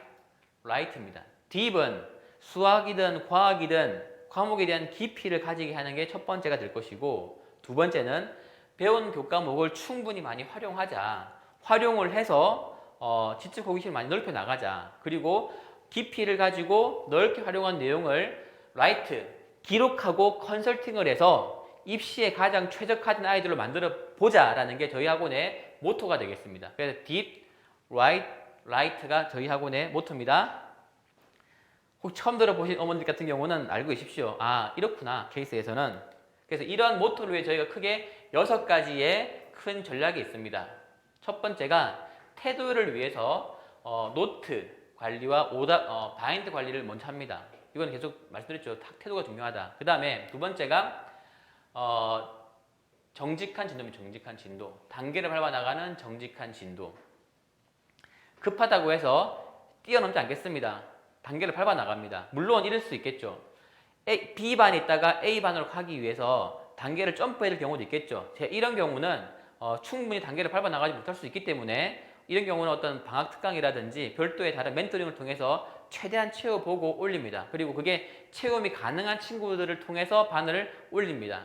Right입니다. Deep은 수학이든 과학이든 과목에 대한 깊이를 가지게 하는 게 첫 번째가 될 것이고, 두 번째는 배운 교과목을 충분히 많이 활용하자. 활용을 해서 지적 호기심을 많이 넓혀 나가자. 그리고 깊이를 가지고 넓게 활용한 내용을 라이트, 기록하고 컨설팅을 해서 입시에 가장 최적화된 아이들로 만들어 보자라는 게 저희 학원의 모토가 되겠습니다. 그래서 deep, right, right가 저희 학원의 모토입니다. 혹 처음 들어보신 어머니들 같은 경우는 알고 계십시오. 아, 이렇구나. 케이스에서는. 그래서 이러한 모토를 위해 저희가 크게 6가지의 큰 전략이 있습니다. 첫 번째가 태도를 위해서 노트 관리와 바인드 관리를 먼저 합니다. 이건 계속 말씀드렸죠. 태도가 중요하다. 그 다음에 두 번째가 정직한 진도입니다. 정직한 진도. 단계를 밟아나가는 정직한 진도. 급하다고 해서 뛰어넘지 않겠습니다. 단계를 밟아나갑니다. 물론 이럴 수 있겠죠. B반에 있다가 A반으로 가기 위해서 단계를 점프해야 될 경우도 있겠죠. 이런 경우는 충분히 단계를 밟아나가지 못할 수 있기 때문에 이런 경우는 어떤 방학 특강이라든지 별도의 다른 멘토링을 통해서 최대한 채워보고 올립니다. 그리고 그게 체험이 가능한 친구들을 통해서 반을 올립니다.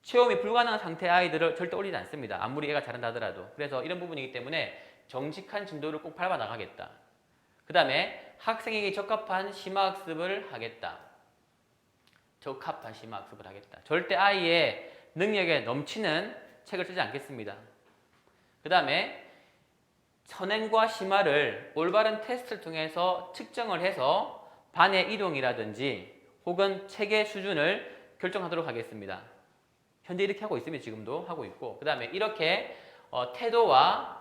체험이 불가능한 상태의 아이들을 절대 올리지 않습니다. 아무리 애가 잘한다 하더라도. 그래서 이런 부분이기 때문에 정직한 진도를 꼭 밟아나가겠다. 그 다음에 학생에게 적합한 심화학습을 하겠다. 적합한 심화학습을 하겠다. 절대 아이의 능력에 넘치는 책을 쓰지 않겠습니다. 그 다음에 선행과 심화를 올바른 테스트를 통해서 측정을 해서 반의 이동이라든지 혹은 책의 수준을 결정하도록 하겠습니다. 현재 이렇게 하고 있습니다. 지금도 하고 있고. 그 다음에 이렇게 태도와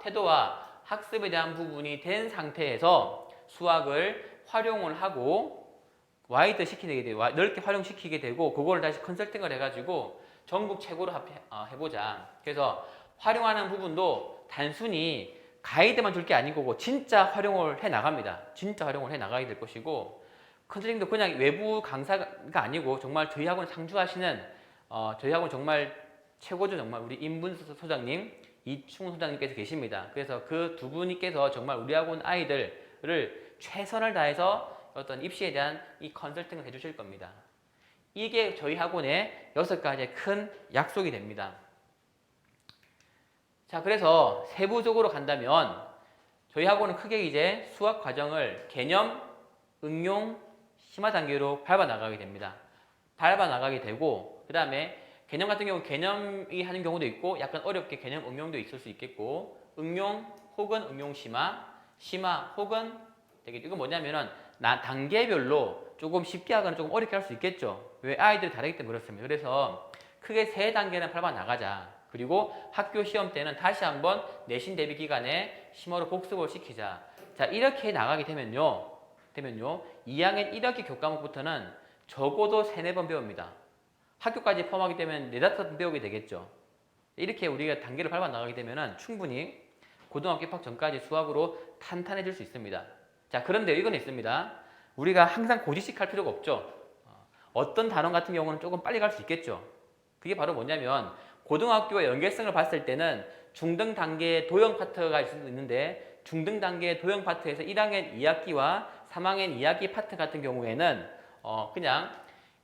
학습에 대한 부분이 된 상태에서 수학을 활용을 하고 와이드 시키게 되고 넓게 활용시키게 되고 그걸 다시 컨설팅을 해가지고 전국 최고로 해보자. 그래서 활용하는 부분도 단순히 가이드만 줄 게 아닌 거고 진짜 활용을 해 나갑니다. 진짜 활용을 해 나가야 될 것이고 컨설팅도 그냥 외부 강사가 아니고 정말 저희 학원 상주하시는 저희 학원 정말 최고죠. 정말 우리 임분수 소장님, 이충훈 소장님께서 계십니다. 그래서 그 두 분께서 정말 우리 학원 아이들을 최선을 다해서 어떤 입시에 대한 이 컨설팅을 해주실 겁니다. 이게 저희 학원의 6가지의 큰 약속이 됩니다. 자, 그래서 세부적으로 간다면 저희 학원은 크게 이제 수학 과정을 개념, 응용, 심화 단계로 밟아 나가게 됩니다. 밟아 나가게 되고 그 다음에 개념 같은 경우 개념이 하는 경우도 있고 약간 어렵게 개념 응용도 있을 수 있겠고 응용 혹은 응용 심화 혹은 되겠죠. 이건 뭐냐면은 단계별로 조금 쉽게 하거나 조금 어렵게 할 수 있겠죠. 왜 아이들이 다르기 때문에 그렇습니다. 그래서 크게 3단계는 밟아 나가자. 그리고 학교 시험 때는 다시 한번 내신 대비 기간에 심화로 복습을 시키자. 자, 이렇게 나가게 되면요. 2학년 1학기 교과목부터는 적어도 3-4번 배웁니다. 학교까지 포함하게 되면 4-5번 배우게 되겠죠. 이렇게 우리가 단계를 밟아 나가게 되면 충분히 고등학교 입학 전까지 수학으로 탄탄해질 수 있습니다. 자, 그런데 이건 있습니다. 우리가 항상 고지식 할 필요가 없죠. 어떤 단원 같은 경우는 조금 빨리 갈 수 있겠죠. 그게 바로 뭐냐면 고등학교와 연계성을 봤을 때는 중등 단계의 도형 파트가 있을 수도 있는데 중등 단계의 도형 파트에서 1학년 2학기와 3학년 2학기 파트 같은 경우에는 그냥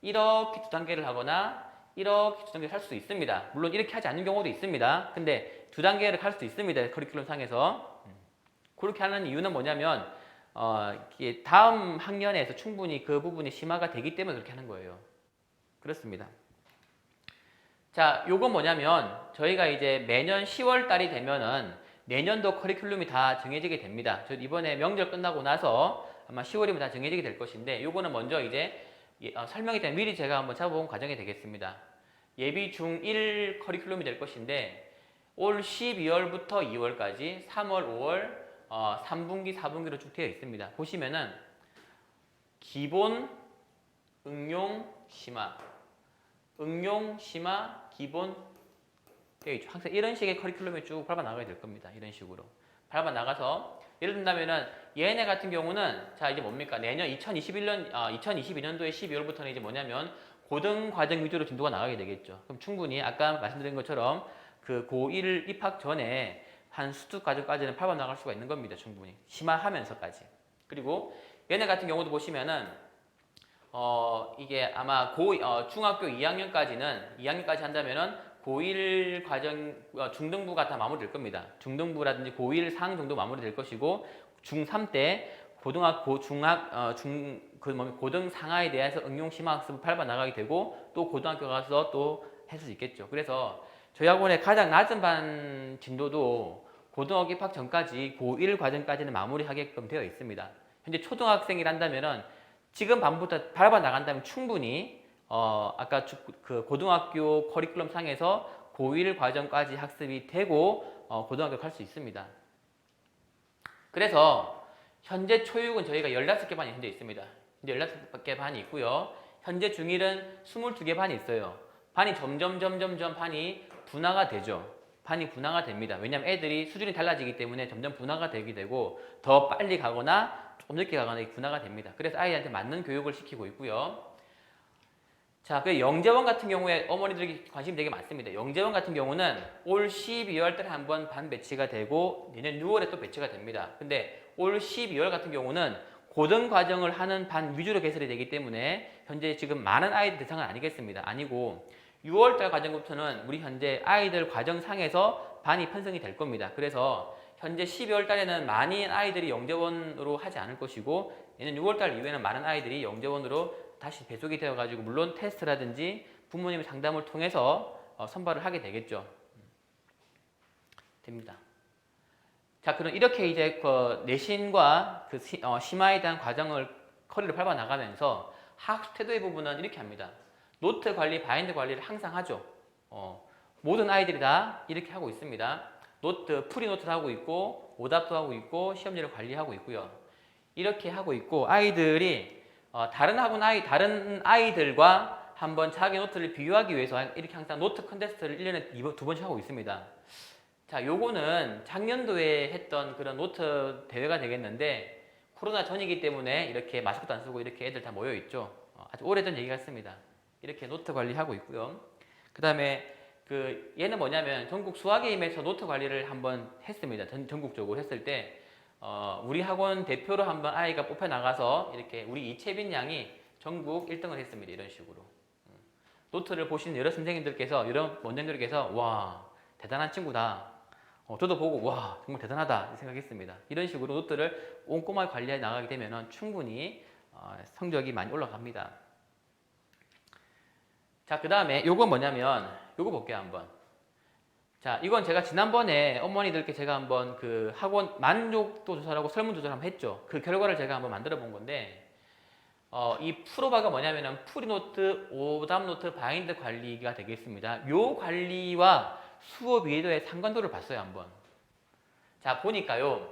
이렇게 2단계를 하거나 이렇게 2단계를 할 수 있습니다. 물론 이렇게 하지 않는 경우도 있습니다. 근데 2단계를 할 수 있습니다. 커리큘럼 상에서. 그렇게 하는 이유는 뭐냐면 다음 학년에서 충분히 그 부분이 심화가 되기 때문에 그렇게 하는 거예요. 그렇습니다. 자, 요건 뭐냐면 저희가 이제 매년 10월 달이 되면은 내년도 커리큘럼이 다 정해지게 됩니다. 저 이번에 명절 끝나고 나서 아마 10월이면 다 정해지게 될 것인데 요거는 먼저 이제 설명이 되면 미리 제가 한번 잡아본 과정이 되겠습니다. 예비 중1 커리큘럼이 될 것인데 올 12월부터 2월까지 3월, 5월 3분기, 4분기로 쭉 되어 있습니다. 보시면은 기본, 응용, 심화, 기본 되어 있죠. 항상 이런 식의 커리큘럼이 쭉 밟아 나가게 될 겁니다. 이런 식으로 밟아 나가서 예를 든다면은 얘네 같은 경우는 자 이제 뭡니까? 내년 2022년도에 12월부터는 이제 뭐냐면 고등 과정 위주로 진도가 나가게 되겠죠. 그럼 충분히 아까 말씀드린 것처럼 그 고1 입학 전에 한 수특 과정까지는 밟아 나갈 수가 있는 겁니다. 충분히 심화하면서까지. 그리고 얘네 같은 경우도 보시면은 이게 아마 중학교 2학년까지 한다면은 고1 과정, 중등부가 다 마무리될 겁니다. 중등부라든지 고1 상황 정도 마무리될 것이고 중3 때 고등 상하에 대해서 응용 심화학습을 밟아 나가게 되고 또 고등학교 가서 또 할 수 있겠죠. 그래서 저희 학원의 가장 낮은 반 진도도 고등학교 입학 전까지 고1 과정까지는 마무리하게끔 되어 있습니다. 현재 초등학생이란다면은 지금 반부터 밟아 나간다면 충분히 아까 그 고등학교 커리큘럼 상에서 고1 과정까지 학습이 되고 고등학교 갈 수 있습니다. 그래서 현재 초육은 저희가 16개 반이 현재 있습니다. 현재 16개 반이 있고요. 현재 중1은 22개 반이 있어요. 반이 점점 반이 분화가 되죠. 반이 분화가 됩니다. 왜냐하면 애들이 수준이 달라지기 때문에 점점 분화가 되게 되고 더 빨리 가거나 좀 늦게 가거나 분화가 됩니다. 그래서 아이한테 맞는 교육을 시키고 있고요. 자, 그 영재원 같은 경우에 어머니들이 관심이 되게 많습니다. 영재원 같은 경우는 올 12월 달에 한번 반 배치가 되고 내년 6월에 또 배치가 됩니다. 근데 올 12월 같은 경우는 고등 과정을 하는 반 위주로 개설이 되기 때문에 현재 지금 많은 아이들 대상은 아니겠습니다. 아니고 6월 달 과정부터는 우리 현재 아이들 과정상에서 반이 편성이 될 겁니다. 그래서 현재 12월 달에는 많은 아이들이 영재원으로 하지 않을 것이고 내년 6월 달 이후에는 많은 아이들이 영재원으로 다시 배속이 되어가지고 물론 테스트라든지 부모님의 상담을 통해서 선발을 하게 되겠죠. 됩니다. 자, 그럼 이렇게 이제 그 내신과 그 심화에 대한 과정을 커리를 밟아 나가면서 학습 태도의 부분은 이렇게 합니다. 노트 관리, 바인드 관리를 항상 하죠. 모든 아이들이 다 이렇게 하고 있습니다. 노트, 프리노트도 하고 있고 오답도 하고 있고 시험지를 관리하고 있고요. 이렇게 하고 있고 아이들이 다른 아이들과 한번 자기 노트를 비교하기 위해서 이렇게 항상 노트 컨테스트를 1년에 2번씩 하고 있습니다. 자, 요거는 작년도에 했던 그런 노트 대회가 되겠는데 코로나 전이기 때문에 이렇게 마스크도 안 쓰고 이렇게 애들 다 모여 있죠. 아주 오래전 얘기 같습니다. 이렇게 노트 관리하고 있고요. 그 다음에 얘는 뭐냐면 전국 수학게임에서 노트 관리를 한번 했습니다. 전국적으로 했을 때 우리 학원 대표로 한번 아이가 뽑혀 나가서 이렇게 우리 이채빈 양이 전국 1등을 했습니다. 이런 식으로. 노트를 보신 여러 선생님들께서, 여러 원장님들께서 와, 대단한 친구다. 저도 보고 와, 정말 대단하다 생각했습니다. 이런 식으로 노트를 꼼꼼하게 관리해 나가게 되면 충분히 성적이 많이 올라갑니다. 자, 그 다음에 요건 뭐냐면 요거 볼게요 한번. 자, 이건 제가 지난번에 어머니들께 제가 한번 그 학원 만족도 조사라고 설문조사를 한번 했죠. 그 결과를 제가 한번 만들어 본 건데 이 프로바가 뭐냐면은 프리노트, 오답노트, 바인드 관리가 되겠습니다. 요 관리와 수업 이해도의 상관도를 봤어요 한번. 자, 보니까요.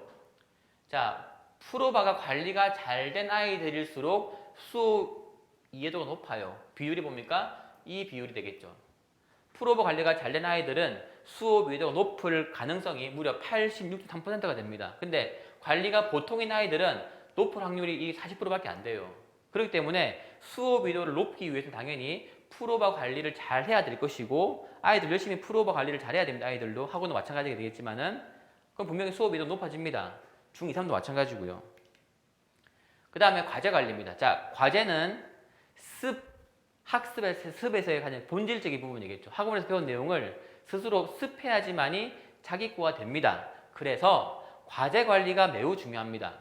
자, 프로바가 관리가 잘 된 아이들일수록 수업 이해도가 높아요. 비율이 뭡니까? 이 비율이 되겠죠. 프로바 관리가 잘 된 아이들은 수업 이해도가 높을 가능성이 무려 86.3%가 됩니다. 근데 관리가 보통인 아이들은 높을 확률이 40%밖에 안 돼요. 그렇기 때문에 수업 이해도를 높이기 위해서는 당연히 프로바 관리를 잘 해야 될 것이고 아이들 열심히 프로바 관리를 잘 해야 됩니다. 아이들도 학원도 마찬가지가 되겠지만은 그럼 분명히 수업 이해도 높아집니다. 중2, 3도 마찬가지고요. 그 다음에 과제 관리입니다. 자, 과제는 학습에서의 가장 본질적인 부분이겠죠. 학원에서 배운 내용을 스스로 습해야지만이 자기 거가 됩니다. 그래서 과제 관리가 매우 중요합니다.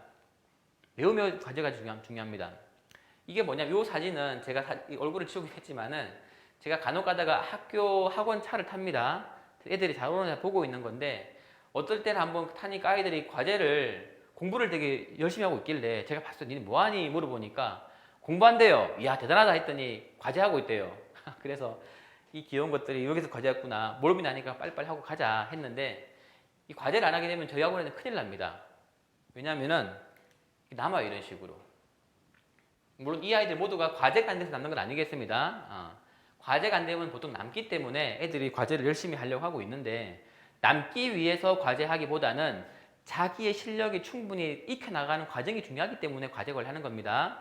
매우 과제가 중요합니다. 이게 뭐냐면 이 사진은 제가 얼굴을 치우긴 했지만은 제가 간혹 가다가 학원 차를 탑니다. 애들이 잘 오는 보고 있는 건데 어떨 때는 한번 타니까 아이들이 공부를 되게 열심히 하고 있길래 제가 봤을 때 니네 뭐하니 물어보니까 공부한대요. 이야 대단하다 했더니 과제하고 있대요. 그래서 이 귀여운 것들이 여기서 과제했구나. 몰입이 나니까 빨리빨리 하고 가자 했는데 이 과제를 안 하게 되면 저희 학원에는 큰일 납니다. 왜냐하면은 남아요 이런 식으로. 물론 이 아이들 모두가 과제가 안 돼서 남는 건 아니겠습니다. 과제가 안 되면 보통 남기 때문에 애들이 과제를 열심히 하려고 하고 있는데 남기 위해서 과제하기보다는 자기의 실력이 충분히 익혀나가는 과정이 중요하기 때문에 과제 관리하는 겁니다.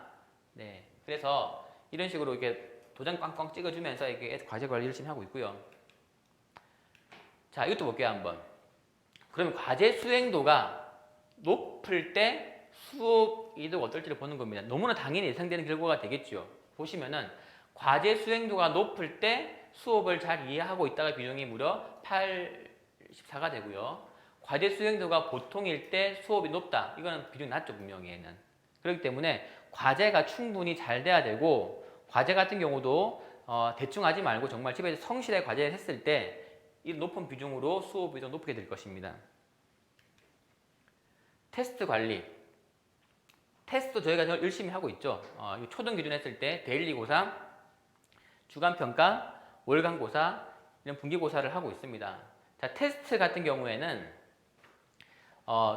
네, 그래서 이런 식으로 이렇게 도장 꽝꽝 찍어주면서 이렇게 과제 관리 열심히 하고 있고요. 자, 이것도 볼게요 한번. 그러면 과제 수행도가 높을 때 수업 이득 어떨지를 보는 겁니다. 너무나 당연히 예상되는 결과가 되겠죠. 보시면은 과제 수행도가 높을 때 수업을 잘 이해하고 있다가 비중이 무려 84가 되고요. 과제 수행도가 보통일 때 수업이 높다. 이거는 비중이 낮죠, 분명히 얘는. 그렇기 때문에 과제가 충분히 잘 돼야 되고, 과제 같은 경우도 대충 하지 말고 정말 집에서 성실하게 과제를 했을 때 이 높은 비중으로 수업이 좀 높게 될 것입니다. 테스트 관리. 테스트도 저희가 열심히 하고 있죠. 초등 기준 했을 때 데일리 고사, 주간 평가, 월간 고사, 이런 분기 고사를 하고 있습니다. 자, 테스트 같은 경우에는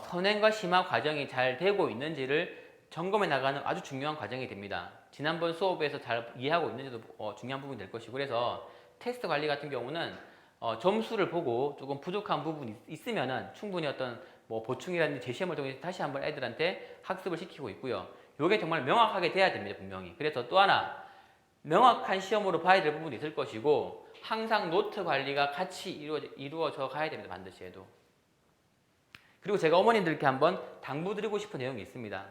선행과 심화 과정이 잘 되고 있는지를 점검해 나가는 아주 중요한 과정이 됩니다. 지난번 수업에서 잘 이해하고 있는지도 중요한 부분이 될 것이고, 그래서 테스트 관리 같은 경우는 점수를 보고 조금 부족한 부분이 있으면은 충분히 어떤 보충이라든지 재시험을 통해서 다시 한번 애들한테 학습을 시키고 있고요. 이게 정말 명확하게 돼야 됩니다, 분명히. 그래서 또 하나, 명확한 시험으로 봐야 될 부분이 있을 것이고, 항상 노트 관리가 같이 이루어져 가야 됩니다, 반드시 해도. 그리고 제가 어머님들께 한번 당부드리고 싶은 내용이 있습니다.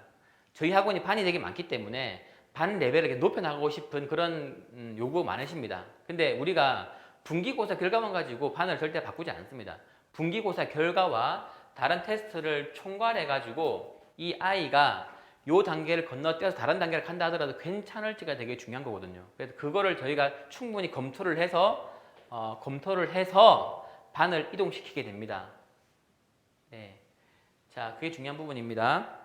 저희 학원이 반이 되게 많기 때문에 반 레벨을 이렇게 높여나가고 싶은 그런 요구가 많으십니다. 근데 우리가 분기고사 결과만 가지고 반을 절대 바꾸지 않습니다. 분기고사 결과와 다른 테스트를 총괄해가지고 이 아이가 요 단계를 건너뛰어서 다른 단계를 간다 하더라도 괜찮을지가 되게 중요한 거거든요. 그래서 그거를 저희가 충분히 검토를 해서 반을 이동시키게 됩니다. 네. 자, 그게 중요한 부분입니다.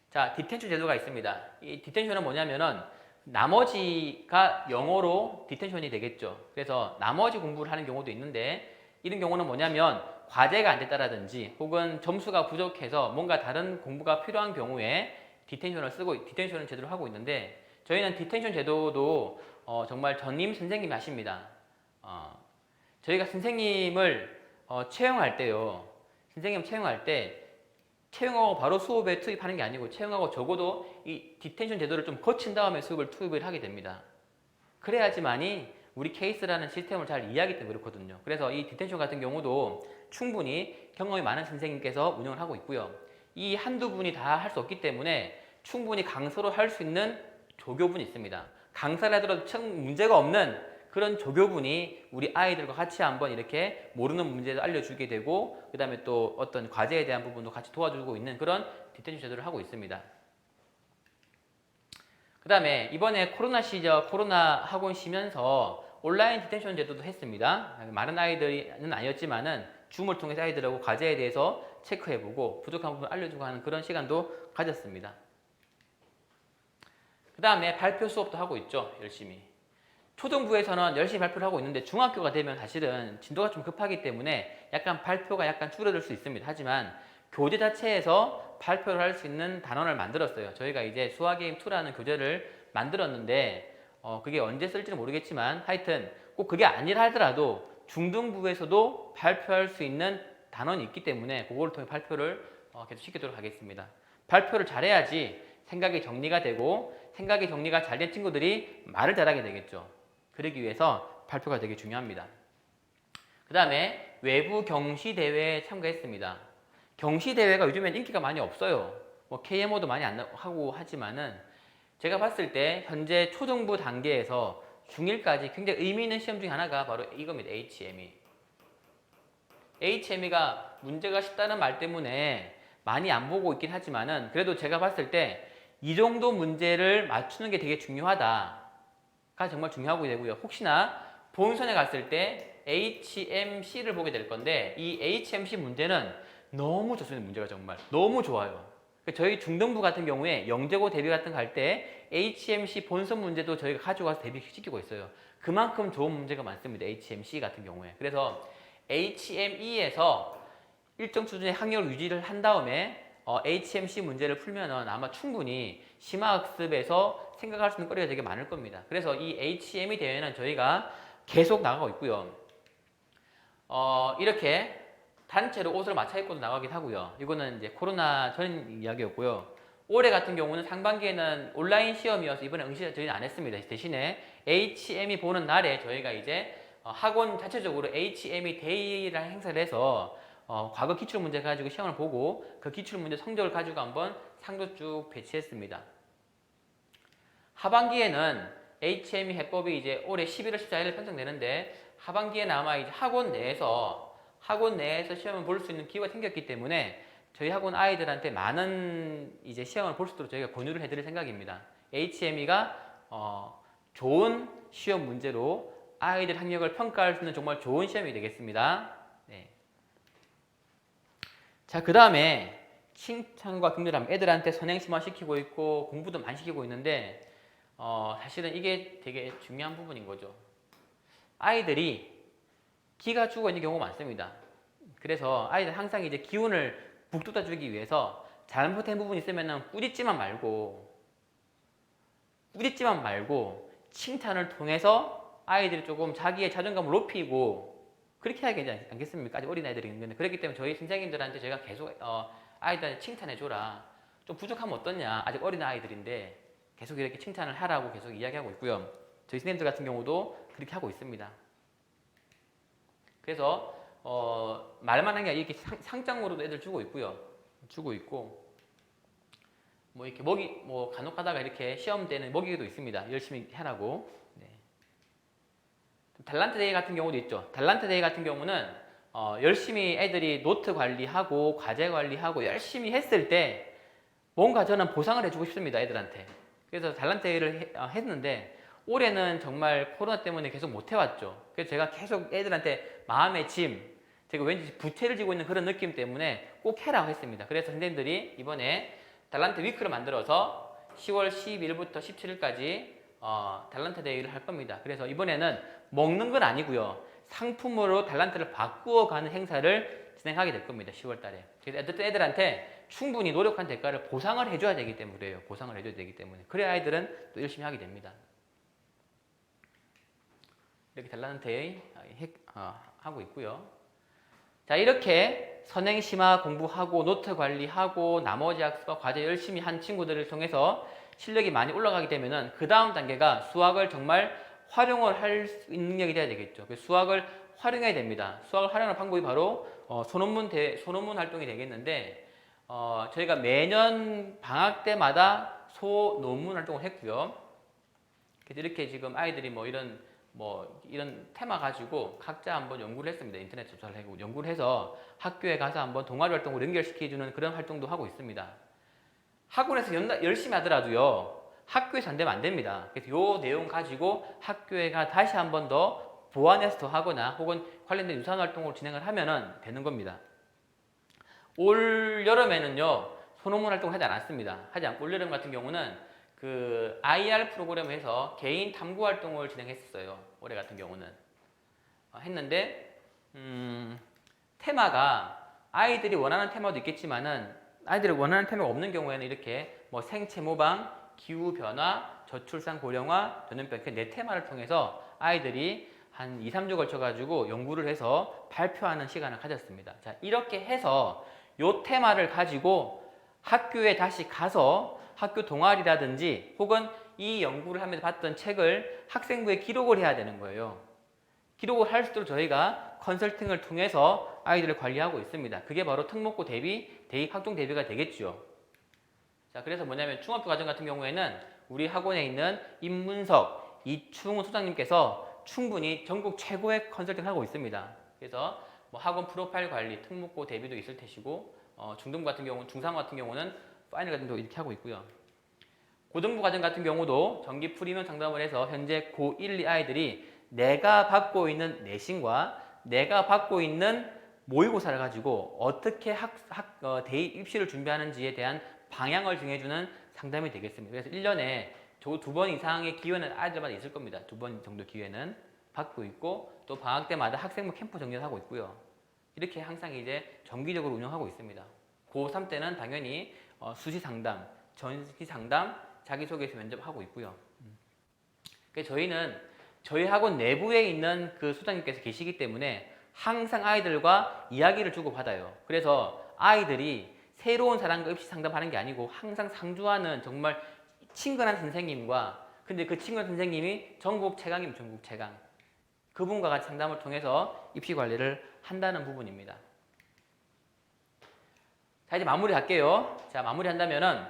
자, 디텐션 제도가 있습니다. 이 디텐션은 뭐냐면은 나머지가 영어로 디텐션이 되겠죠. 그래서 나머지 공부를 하는 경우도 있는데, 이런 경우는 뭐냐면 과제가 안 됐다라든지 혹은 점수가 부족해서 뭔가 다른 공부가 필요한 경우에 디텐션을 제대로 하고 있는데, 저희는 디텐션 제도도 정말 전임 선생님이 하십니다. 저희가 선생님을 채용할 때요. 선생님 채용할 때 채용하고 바로 수업에 투입하는 게 아니고, 채용하고 적어도 이 디텐션 제도를 좀 거친 다음에 수업을 투입을 하게 됩니다. 그래야지만이 우리 케이스라는 시스템을 잘 이해하기 때문에 그렇거든요. 그래서 이 디텐션 같은 경우도 충분히 경험이 많은 선생님께서 운영을 하고 있고요. 이 한두 분이 다 할 수 없기 때문에 충분히 강사로 할 수 있는 조교분이 있습니다. 강사를 하더라도 참 문제가 없는 그런 조교분이 우리 아이들과 같이 한번 이렇게 모르는 문제도 알려주게 되고, 그 다음에 또 어떤 과제에 대한 부분도 같이 도와주고 있는 그런 디텐션 제도를 하고 있습니다. 그 다음에 이번에 코로나 학원 쉬면서 온라인 디텐션 제도도 했습니다. 많은 아이들은 아니었지만은 줌을 통해서 아이들하고 과제에 대해서 체크해보고 부족한 부분 알려주고 하는 그런 시간도 가졌습니다. 그 다음에 발표 수업도 하고 있죠, 열심히. 초등부에서는 열심히 발표를 하고 있는데 중학교가 되면 사실은 진도가 좀 급하기 때문에 약간 발표가 약간 줄어들 수 있습니다. 하지만 교재 자체에서 발표를 할 수 있는 단원을 만들었어요. 저희가 이제 수학게임2라는 교재를 만들었는데 그게 언제 쓸지는 모르겠지만 하여튼 꼭 그게 아니라 하더라도 중등부에서도 발표할 수 있는 단원이 있기 때문에 그거를 통해 발표를 계속 시키도록 하겠습니다. 발표를 잘해야지 생각이 정리가 되고, 생각이 정리가 잘 된 친구들이 말을 잘하게 되겠죠. 그러기 위해서 발표가 되게 중요합니다. 그 다음에 외부 경시대회에 참가했습니다. 경시대회가 요즘엔 인기가 많이 없어요. KMO도 많이 안 하고 하지만은 제가 봤을 때 현재 초등부 단계에서 중1까지 굉장히 의미 있는 시험 중에 하나가 바로 이겁니다. HME. HME가 문제가 쉽다는 말 때문에 많이 안 보고 있긴 하지만은 그래도 제가 봤을 때 이 정도 문제를 맞추는 게 되게 중요하다가 정말 중요하고 되고요. 혹시나 본선에 갔을 때 HMC를 보게 될 건데, 이 HMC 문제는 너무 좋습니다. 문제가 정말 너무 좋아요. 저희 중등부 같은 경우에 영재고 대비 같은 거 갈 때 HMC 본선 문제도 저희가 가져가서 대비시키고 있어요. 그만큼 좋은 문제가 많습니다. HMC 같은 경우에. 그래서 HME에서 일정 수준의 학력을 유지를 한 다음에 HMC 문제를 풀면은 아마 충분히 심화학습에서 생각할 수 있는 거리가 되게 많을 겁니다. 그래서 이 HME 대회는 저희가 계속 나가고 있고요. 이렇게 단체로 옷을 맞춰 입고도 나가긴 하고요. 이거는 이제 코로나 전 이야기였고요. 올해 같은 경우는 상반기에는 온라인 시험이어서 이번에 응시 저희는 안 했습니다. 대신에 HME 보는 날에 저희가 이제 학원 자체적으로 HME 데이라는 행사를 해서 과거 기출문제 가지고 시험을 보고 그 기출문제 성적을 가지고 한번 상도 쭉 배치했습니다. 하반기에는 HME 해법이 이제 올해 11월 14일 편성되는데 하반기에는 아마 이제 학원 내에서 시험을 볼 수 있는 기회가 생겼기 때문에 저희 학원 아이들한테 많은 이제 시험을 볼 수 있도록 저희가 권유를 해드릴 생각입니다. HME가 좋은 시험 문제로 아이들 학력을 평가할 수 있는 정말 좋은 시험이 되겠습니다. 네. 자, 그 다음에 칭찬과 격려를 애들한테 선행심화 시키고 있고 공부도 많이 시키고 있는데 사실은 이게 되게 중요한 부분인 거죠. 아이들이 기가 죽어 있는 경우가 많습니다. 그래서 아이들 항상 이제 기운을 북돋아 주기 위해서 잘못된 부분이 있으면 꾸짖지만 말고 칭찬을 통해서 아이들이 조금 자기의 자존감을 높이고 그렇게 해야 되지 않겠습니까? 아직 어린 아이들이 있는데 그렇기 때문에 저희 선생님들한테 저희가 계속 아이들한테 칭찬해줘라. 좀 부족하면 어떠냐? 아직 어린 아이들인데 계속 이렇게 칭찬을 하라고 계속 이야기하고 있고요. 저희 선생님들 같은 경우도 그렇게 하고 있습니다. 그래서 말만 한 게 아니라 이렇게 상장으로도 애들 주고 있고 뭐 이렇게 뭐 간혹 가다가 이렇게 시험 때는 먹이도 있습니다. 열심히 하라고. 네. 달란트 데이 같은 경우도 있죠. 달란트 데이 같은 경우는 열심히 애들이 노트 관리하고 과제 관리하고 열심히 했을 때 뭔가 저는 보상을 해주고 싶습니다. 애들한테. 그래서 달란트 데이를 했는데 올해는 정말 코로나 때문에 계속 못 해왔죠. 그래서 제가 계속 애들한테 마음의 짐, 제가 왠지 부채를 지고 있는 그런 느낌 때문에 꼭 해라고 했습니다. 그래서 선생님들이 이번에 달란트 위크를 만들어서 10월 12일부터 17일까지 달란트 데이를 할 겁니다. 그래서 이번에는 먹는 건 아니고요. 상품으로 달란트를 바꾸어가는 행사를 진행하게 될 겁니다. 10월 달에. 그래서 애들한테 충분히 노력한 대가를 보상을 해줘야 되기 때문에 그래요. 보상을 해줘야 되기 때문에. 그래야 아이들은 또 열심히 하게 됩니다. 이렇게 달란트 데이 하고 있고요. 자, 이렇게 선행심화 공부하고 노트 관리하고 나머지 학습과 과제 열심히 한 친구들을 통해서 실력이 많이 올라가게 되면은 그 다음 단계가 수학을 정말 활용을 할 수 있는 능력이 돼야 되겠죠. 수학을 활용해야 됩니다. 수학을 활용하는 방법이 바로 소논문 활동이 되겠는데 저희가 매년 방학 때마다 소논문 활동을 했고요. 그래서 이렇게 지금 아이들이 이런 테마 가지고 각자 한번 연구를 했습니다. 인터넷 조사를 하고 연구를 해서 학교에 가서 한번 동아리 활동으로 연결시켜주는 그런 활동도 하고 있습니다. 학원에서 열심히 하더라도요. 학교에서 안 되면 안 됩니다. 그래서 이 내용 가지고 학교에 가 다시 한번 더 보완해서 더 하거나 혹은 관련된 유사한 활동을 진행을 하면 되는 겁니다. 올 여름에는요. 소논문 활동을 하지 않았습니다. 올 여름 같은 경우는 그 IR 프로그램에서 개인 탐구 활동을 진행했었어요. 올해 같은 경우는 했는데 테마가 아이들이 원하는 테마도 있겠지만은 아이들이 원하는 테마가 없는 경우에는 이렇게 뭐 생체 모방, 기후 변화, 저출산 고령화, 전염병 이렇게 네 테마를 통해서 아이들이 한 2, 3주 걸쳐 가지고 연구를 해서 발표하는 시간을 가졌습니다. 자, 이렇게 해서 요 테마를 가지고 학교에 다시 가서 학교 동아리라든지 혹은 이 연구를 하면서 봤던 책을 학생부에 기록을 해야 되는 거예요. 기록을 할 수 있도록 저희가 컨설팅을 통해서 아이들을 관리하고 있습니다. 그게 바로 특목고 대비, 대입 학종 대비가 되겠죠. 자, 그래서 뭐냐면 중학교 과정 같은 경우에는 우리 학원에 있는 임문석, 이충훈 소장님께서 충분히 전국 최고의 컨설팅을 하고 있습니다. 그래서 뭐 학원 프로파일 관리, 특목고 대비도 있을 테시고 중등부 같은 경우는 중3 같은 경우는 파이널 같은 경우 이렇게 하고 있고요. 고등부 과정 같은 경우도 정기 프리미엄 상담을 해서 현재 고1, 2 아이들이 내가 받고 있는 내신과 내가 받고 있는 모의고사를 가지고 어떻게 대입 입시를 준비하는지에 대한 방향을 정해주는 상담이 되겠습니다. 그래서 1년에 두 번 이상의 기회는 아이들마다 있을 겁니다. 2번 정도 기회는 받고 있고 또 방학 때마다 학생부 캠프 정리를 하고 있고요. 이렇게 항상 이제 정기적으로 운영하고 있습니다. 고3 때는 당연히 수시 상담, 전시 상담, 자기소개서 면접하고 있고요. 그래서 저희는 저희 학원 내부에 있는 그 소장님께서 계시기 때문에 항상 아이들과 이야기를 주고받아요. 그래서 아이들이 새로운 사람과 입시 상담하는 게 아니고 항상 상주하는 정말 친근한 선생님과 근데 그 친근한 선생님이 전국 최강입니다. 전국 최강. 그분과 같이 상담을 통해서 입시 관리를 한다는 부분입니다. 자, 이제 마무리 할게요. 자, 마무리 한다면은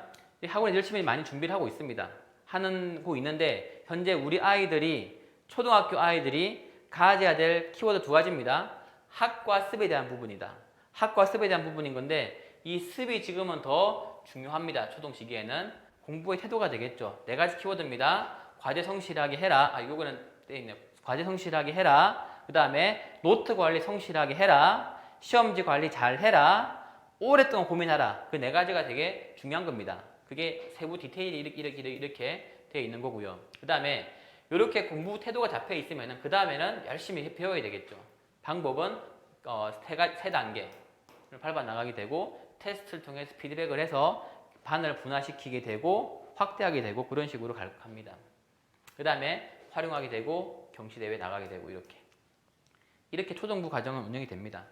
학원에 열심히 많이 준비를 하고 있습니다. 하고 있는데 현재 우리 아이들이 초등학교 아이들이 가져야 될 키워드 두 가지입니다. 학과 습에 대한 부분이다. 학과 습에 대한 부분인 건데 이 습이 지금은 더 중요합니다. 초등 시기에는 공부의 태도가 되겠죠. 네 가지 키워드입니다. 과제 성실하게 해라. 요거는 떼 있네요. 과제 성실하게 해라. 그 다음에 노트 관리 성실하게 해라. 시험지 관리 잘 해라. 오랫동안 고민하라. 그 네 가지가 되게 중요한 겁니다. 그게 세부 디테일이 이렇게 되어 있는 거고요. 그 다음에 이렇게 공부 태도가 잡혀 있으면 그 다음에는 열심히 배워야 되겠죠. 방법은 세 단계를 밟아 나가게 되고 테스트를 통해서 피드백을 해서 반을 분화시키게 되고 확대하게 되고 그런 식으로 갑니다. 그 다음에 활용하게 되고 경시대회에 나가게 되고 이렇게 초등부 과정은 운영이 됩니다.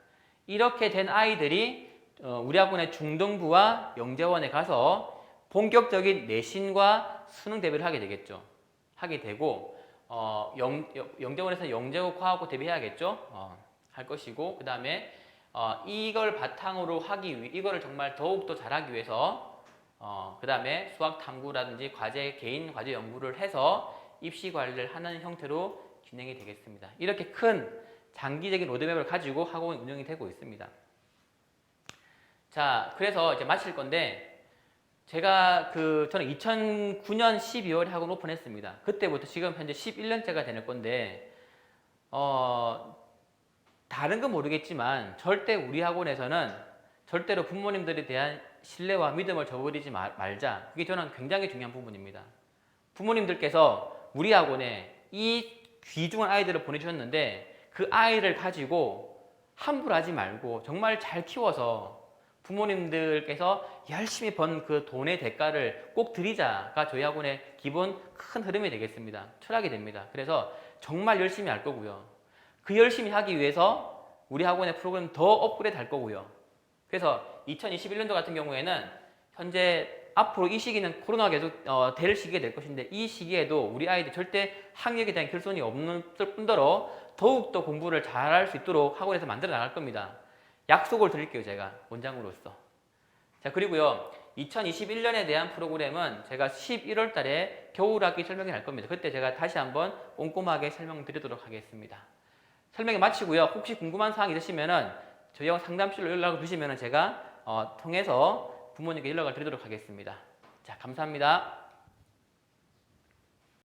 이렇게 된 아이들이 우리 학원의 중등부와 영재원에 가서 본격적인 내신과 수능 대비를 하게 되겠죠. 하게 되고 영재원에서는 영재고 과학고 대비해야겠죠. 할 것이고 그 다음에 이걸 바탕으로 하기 위해 이거를 정말 더욱더 잘하기 위해서 그 다음에 수학 탐구라든지 개인 과제 연구를 해서 입시 관리를 하는 형태로 진행이 되겠습니다. 이렇게 큰 장기적인 로드맵을 가지고 학원이 운영이 되고 있습니다. 자, 그래서 이제 마칠 건데 제가 저는 2009년 12월에 학원 오픈했습니다. 그때부터 지금 현재 11년째가 되는 건데 다른 건 모르겠지만 절대 우리 학원에서는 절대로 부모님들에 대한 신뢰와 믿음을 저버리지 말자. 그게 저는 굉장히 중요한 부분입니다. 부모님들께서 우리 학원에 이 귀중한 아이들을 보내주셨는데 그 아이를 가지고 함부로 하지 말고 정말 잘 키워서 부모님들께서 열심히 번 그 돈의 대가를 꼭 드리자가 저희 학원의 기본 큰 흐름이 되겠습니다. 철학이 됩니다. 그래서 정말 열심히 할 거고요. 그 열심히 하기 위해서 우리 학원의 프로그램 더 업그레이드 할 거고요. 그래서 2021년도 같은 경우에는 현재 앞으로 이 시기는 코로나가 계속 될 시기가 될 것인데 이 시기에도 우리 아이들 절대 학력에 대한 결손이 없는 뿐더러 더욱더 공부를 잘할 수 있도록 학원에서 만들어 나갈 겁니다. 약속을 드릴게요. 제가 원장으로서. 자, 그리고요 2021년에 대한 프로그램은 제가 11월 달에 겨울학기 설명회 할 겁니다. 그때 제가 다시 한번 꼼꼼하게 설명드리도록 하겠습니다. 설명회 마치고요. 혹시 궁금한 사항 있으시면은 저희하고 상담실로 연락을 주시면은 제가 통해서 부모님께 연락을 드리도록 하겠습니다. 자, 감사합니다.